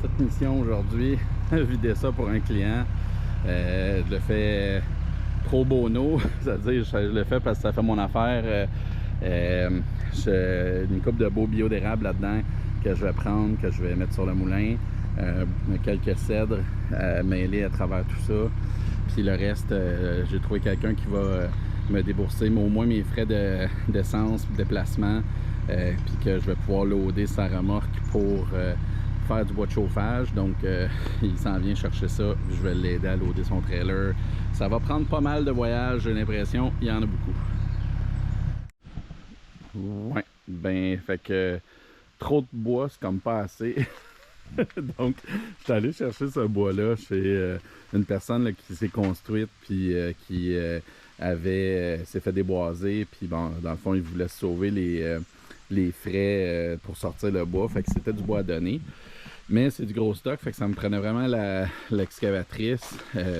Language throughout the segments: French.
petite mission aujourd'hui, vider ça pour un client. Je le fais pro bono, c'est-à-dire je le fais parce que ça fait mon affaire. J'ai une coupe de beaux bio d'érable là-dedans que je vais prendre, que je vais mettre sur le moulin. Quelques cèdres mêlés à travers tout ça. Puis le reste, j'ai trouvé quelqu'un qui va me débourser au moins mes frais d'essence, de déplacement, puis que je vais pouvoir loader sa remorque pour faire du bois de chauffage. Donc il s'en vient chercher ça, je vais l'aider à loader son trailer. Ça va prendre pas mal de voyages, j'ai l'impression, il y en a beaucoup. Ouais, ben fait que trop de bois, c'est comme pas assez. Donc, je suis allé chercher ce bois-là chez une personne là, qui s'est construite puis qui s'est fait déboiser. Puis bon, dans le fond, il voulait sauver les frais pour sortir le bois. Fait que c'était du bois à donner. Mais c'est du gros stock, fait que ça me prenait vraiment l'excavatrice.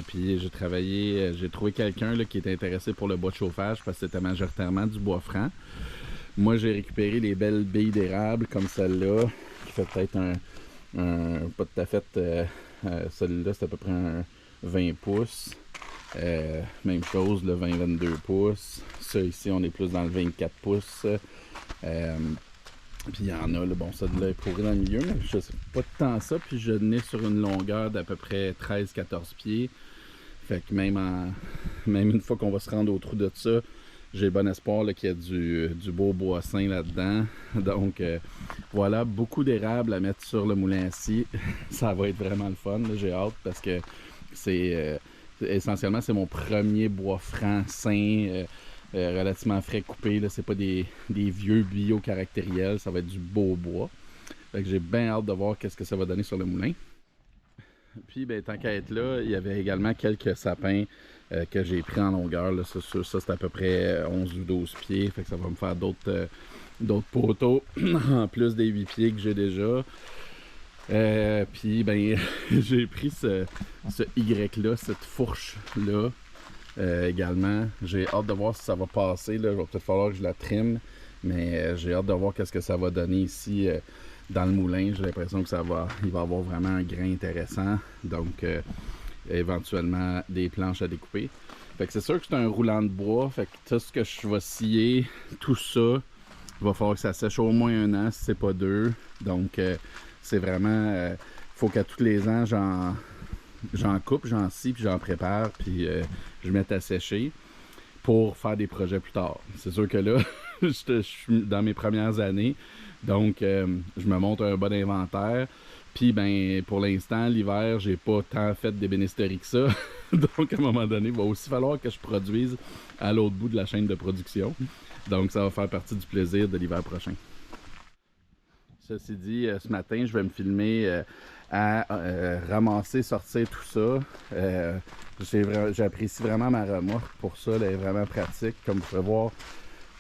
Puis j'ai trouvé quelqu'un qui était intéressé pour le bois de chauffage parce que c'était majoritairement du bois franc. Moi, j'ai récupéré les belles billes d'érable comme celle-là, qui fait peut-être pas tout à fait, celui-là c'est à peu près un 20 pouces. Même chose, le 20-22 pouces. Ça ici, on est plus dans le 24 pouces. Puis il y en a, là, bon, celui-là est pourri dans le milieu, mais je sais pas tant ça. Puis je n'ai sur une longueur d'à peu près 13-14 pieds. Fait que même une fois qu'on va se rendre au trou de ça, j'ai bon espoir qu'il y a du beau bois sain là-dedans. Donc voilà, beaucoup d'érables à mettre sur le moulin assis. Ça va être vraiment le fun, j'ai hâte parce que c'est essentiellement c'est mon premier bois franc sain, relativement frais coupé. C'est pas des vieux bio caractériels, ça va être du beau bois. Fait que j'ai bien hâte de voir qu'est-ce que ça va donner sur le moulin. Puis, ben, tant qu'à être là, il y avait également quelques sapins que j'ai pris en longueur. Là. Ça c'est à peu près 11 ou 12 pieds. Fait que ça va me faire d'autres poteaux en plus des 8 pieds que j'ai déjà. Puis, ben, j'ai pris ce Y-là, cette fourche-là également. J'ai hâte de voir si ça va passer. Là. Il va peut-être falloir que je la trime. Mais j'ai hâte de voir qu'est-ce que ça va donner ici. Dans le moulin, j'ai l'impression que il va avoir vraiment un grain intéressant, donc éventuellement des planches à découper. Fait que c'est sûr que c'est un roulant de bois, fait que tout ce que je vais scier, tout ça, il va falloir que ça sèche au moins 1 an, si c'est pas 2. Donc c'est vraiment, il faut qu'à tous les ans, j'en coupe, j'en scie, puis j'en prépare, puis je mette à sécher pour faire des projets plus tard. C'est sûr que là, je suis dans mes premières années, donc je me monte un bon inventaire. Puis ben pour l'instant, l'hiver, j'ai pas tant fait d'ébénisterie que ça. Donc à un moment donné, il va aussi falloir que je produise à l'autre bout de la chaîne de production. Donc ça va faire partie du plaisir de l'hiver prochain. Ceci dit, ce matin, je vais me filmer à ramasser, sortir tout ça. J'apprécie vraiment ma remorque pour ça, elle est vraiment pratique. Comme vous pouvez voir,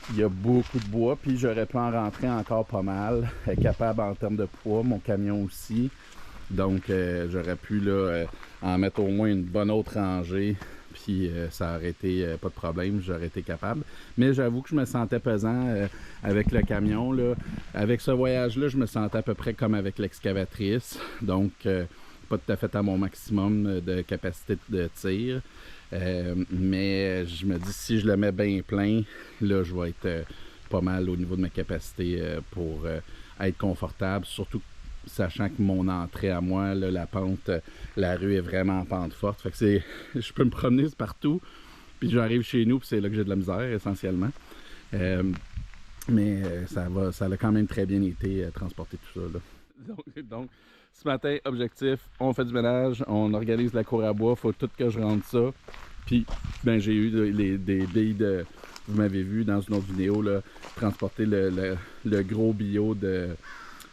il y a beaucoup de bois, puis j'aurais pu en rentrer encore pas mal. Elle est capable en termes de poids, mon camion aussi. Donc j'aurais pu là, en mettre au moins une bonne autre rangée, puis ça aurait été pas de problème, j'aurais été capable. Mais j'avoue que je me sentais pesant avec le camion. Là. Avec ce voyage-là, je me sentais à peu près comme avec l'excavatrice. Donc pas tout à fait à mon maximum de capacité de tir. Mais je me dis, si je le mets bien plein, là, je vais être pas mal au niveau de ma capacité pour être confortable, surtout sachant que mon entrée à moi, là, la pente, la rue est vraiment en pente forte. Fait que je peux me promener partout, puis j'arrive chez nous, puis c'est là que j'ai de la misère, essentiellement. Mais ça a quand même très bien été transporter tout ça, là. Donc, ce matin, objectif, on fait du ménage, on organise la cour à bois, faut tout que je rentre ça. Puis, ben, j'ai eu des billes vous m'avez vu dans une autre vidéo, là, transporter le gros bio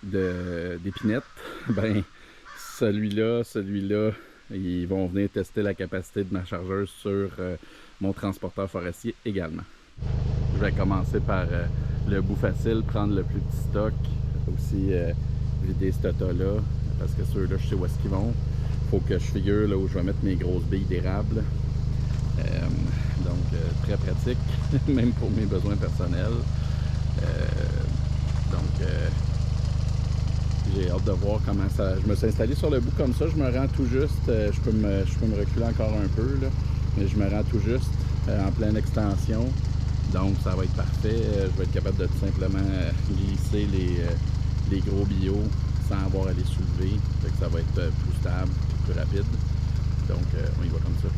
d'épinettes. Ben, celui-là, ils vont venir tester la capacité de ma chargeuse sur mon transporteur forestier également. Je vais commencer par le bout facile, prendre le plus petit stock, aussi vider ce tas-là, parce que ceux-là, je sais où est-ce qu'ils vont. Faut que je figure là où je vais mettre mes grosses billes d'érable. Donc, très pratique, même pour mes besoins personnels. Donc, j'ai hâte hâte de voir comment ça... Je me suis installé sur le bout comme ça, je me rends tout juste. Je peux me reculer encore un peu, là, mais je me rends tout juste en pleine extension. Donc ça va être parfait. Je vais être capable de tout simplement glisser les gros bio sans avoir à les soulever. Fait que ça va être plus stable, plus rapide. Donc on y va comme ça.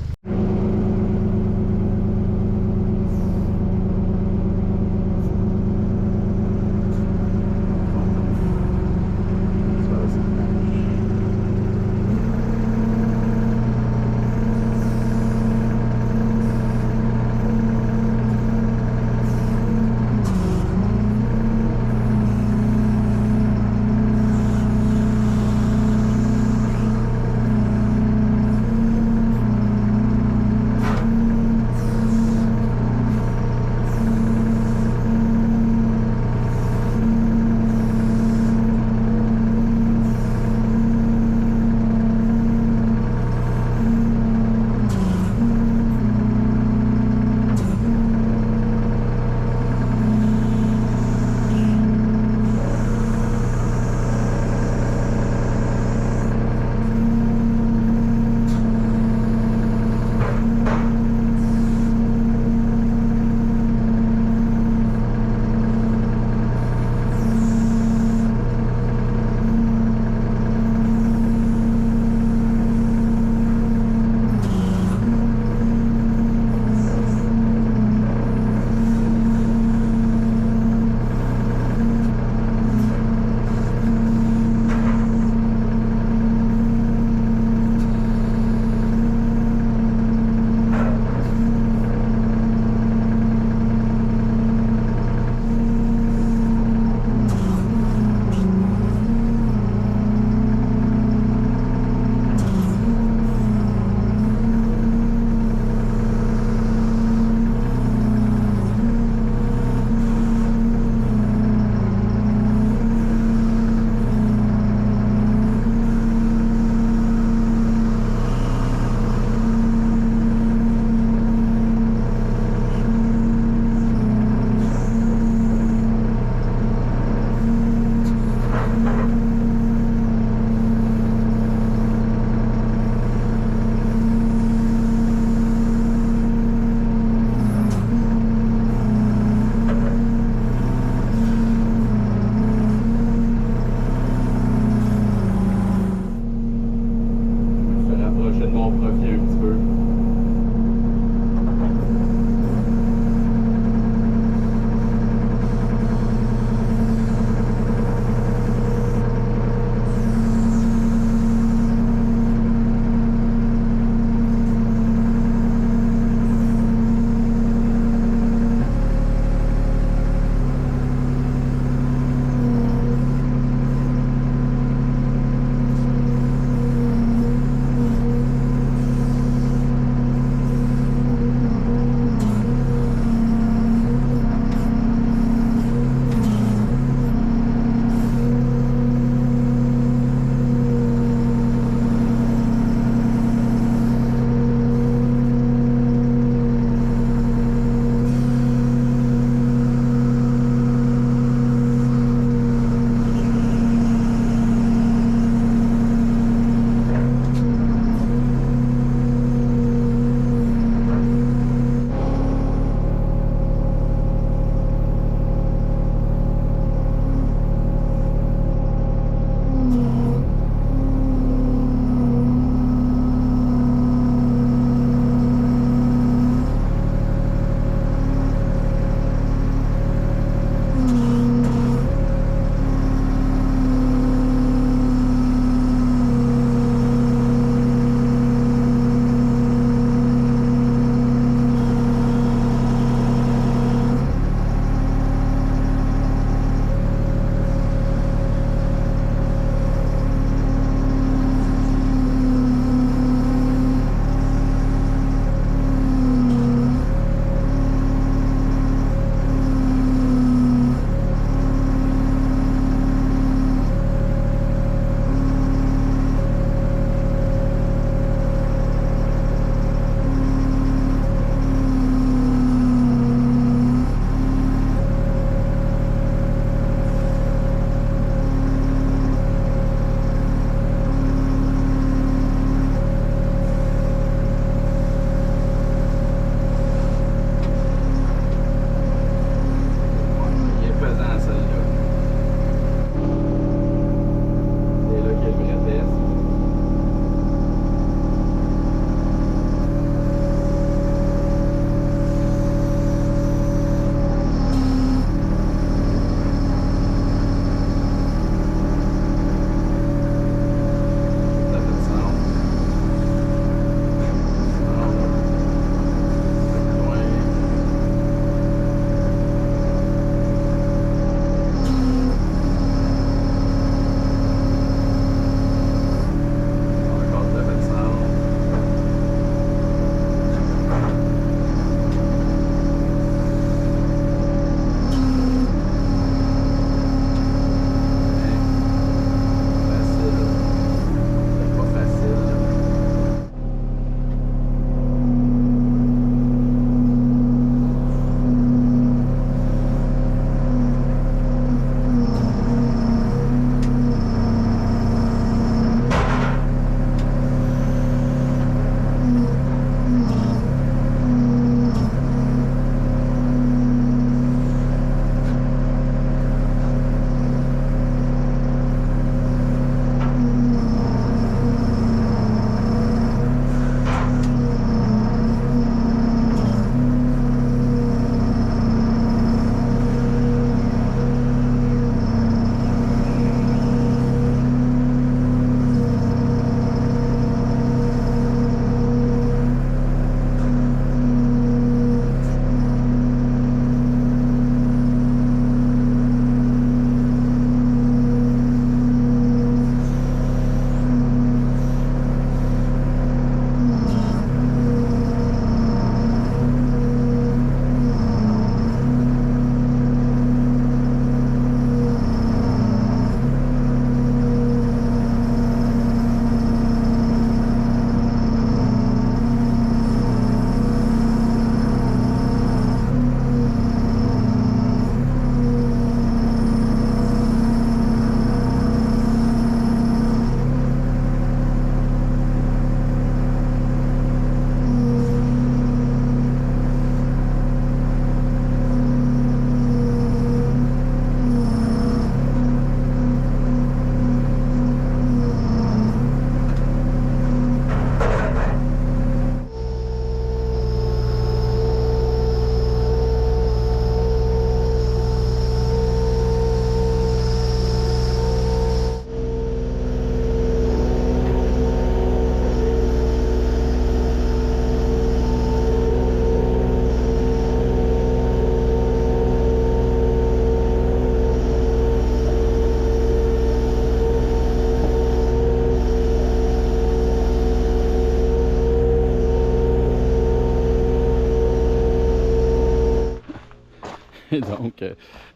Donc,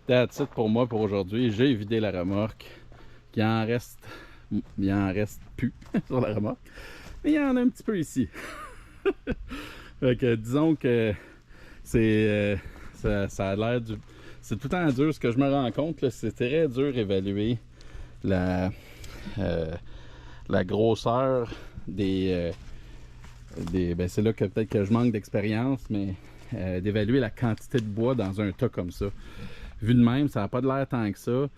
that's it pour moi pour aujourd'hui. J'ai vidé la remorque. Il en reste plus sur la remorque. Mais il y en a un petit peu ici. Fait que disons que ça a l'air du... C'est tout le temps dur. Ce que je me rends compte, c'est très dur d'évaluer la grosseur des ben c'est là que peut-être que je manque d'expérience, mais d'évaluer la quantité de bois dans un tas comme ça. Vu de même, ça n'a pas de l'air tant que ça,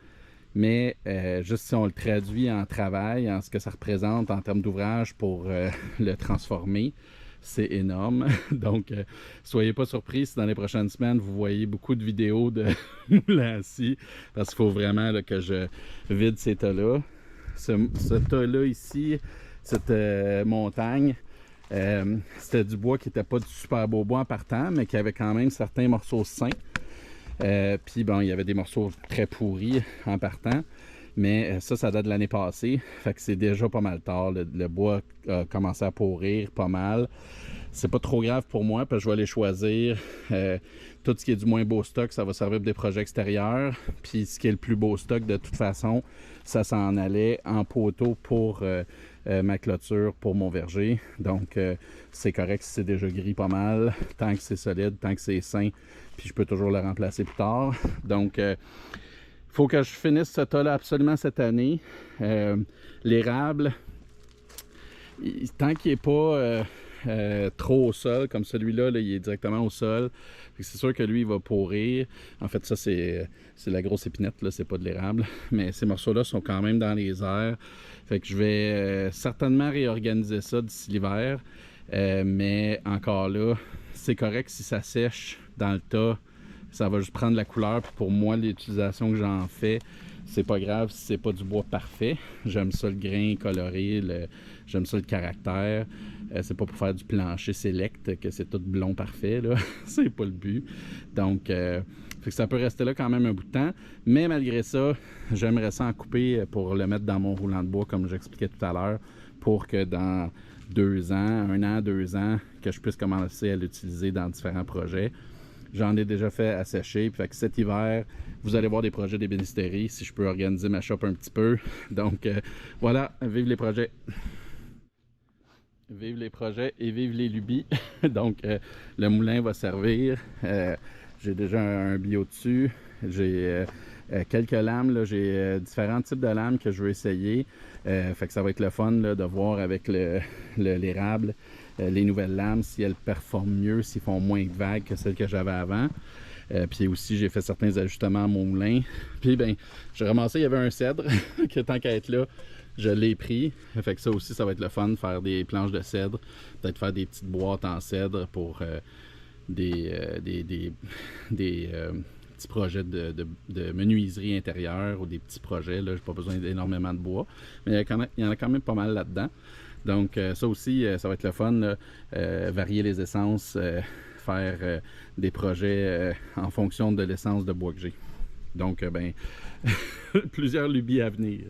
mais juste si on le traduit en travail, en ce que ça représente en termes d'ouvrage pour le transformer, c'est énorme. Donc, soyez pas surpris si dans les prochaines semaines, vous voyez beaucoup de vidéos de moulins à scie, parce qu'il faut vraiment là, que je vide ces tas-là. Ce tas-là ici, cette montagne, c'était du bois qui n'était pas du super beau bois en partant, mais qui avait quand même certains morceaux sains. Puis bon, il y avait des morceaux très pourris en partant. Mais ça date de l'année passée. Fait que c'est déjà pas mal tard. Le bois a commencé à pourrir pas mal. C'est pas trop grave pour moi parce que je vais aller choisir tout ce qui est du moins beau stock, ça va servir pour des projets extérieurs. Puis ce qui est le plus beau stock, de toute façon, ça s'en allait en poteau pour ma clôture, pour mon verger. Donc c'est correct si c'est déjà gris pas mal, tant que c'est solide, tant que c'est sain. Puis je peux toujours le remplacer plus tard. Donc faut que je finisse ce tas-là absolument cette année. L'érable, tant qu'il n'est pas trop au sol, comme celui-là, il est directement au sol. C'est sûr que lui, il va pourrir. En fait, ça, c'est la grosse épinette, là, c'est pas de l'érable. Mais ces morceaux-là sont quand même dans les airs. Fait que je vais certainement réorganiser ça d'ici l'hiver. Mais encore là, c'est correct si ça sèche dans le tas. Ça va juste prendre la couleur. Puis pour moi, l'utilisation que j'en fais, c'est pas grave si c'est pas du bois parfait. J'aime ça le grain coloré, j'aime ça le caractère. C'est pas pour faire du plancher select que c'est tout blond parfait, là. C'est pas le but. Donc, fait que ça peut rester là quand même un bout de temps. Mais malgré ça, j'aimerais ça en couper pour le mettre dans mon roulant de bois, comme j'expliquais tout à l'heure, pour que dans 2 ans, 1 an, 2 ans, que je puisse commencer à l'utiliser dans différents projets. J'en ai déjà fait assécher, fait que cet hiver, vous allez voir des projets d'ébénisterie, si je peux organiser ma shop un petit peu. Donc voilà, vive les projets! Vive les projets et vive les lubies! Donc le moulin va servir. J'ai déjà un bio dessus. J'ai quelques lames, là, j'ai différents types de lames que je veux essayer. Fait que ça va être le fun là, de voir avec l'érable les nouvelles lames, si elles performent mieux, s'ils font moins de vagues que celles que j'avais avant. Puis aussi, j'ai fait certains ajustements à mon moulin. Puis ben, j'ai ramassé, il y avait un cèdre, que tant qu'à être là, je l'ai pris. Fait que ça aussi, ça va être le fun, faire des planches de cèdre, peut-être faire des petites boîtes en cèdre pour des petits projets de menuiserie intérieure ou des petits projets. Là, j'ai pas besoin d'énormément de bois, mais il y en a quand même pas mal là-dedans. Donc ça aussi, ça va être le fun, là, varier les essences, faire des projets en fonction de l'essence de bois que j'ai. Donc, ben, plusieurs lubies à venir.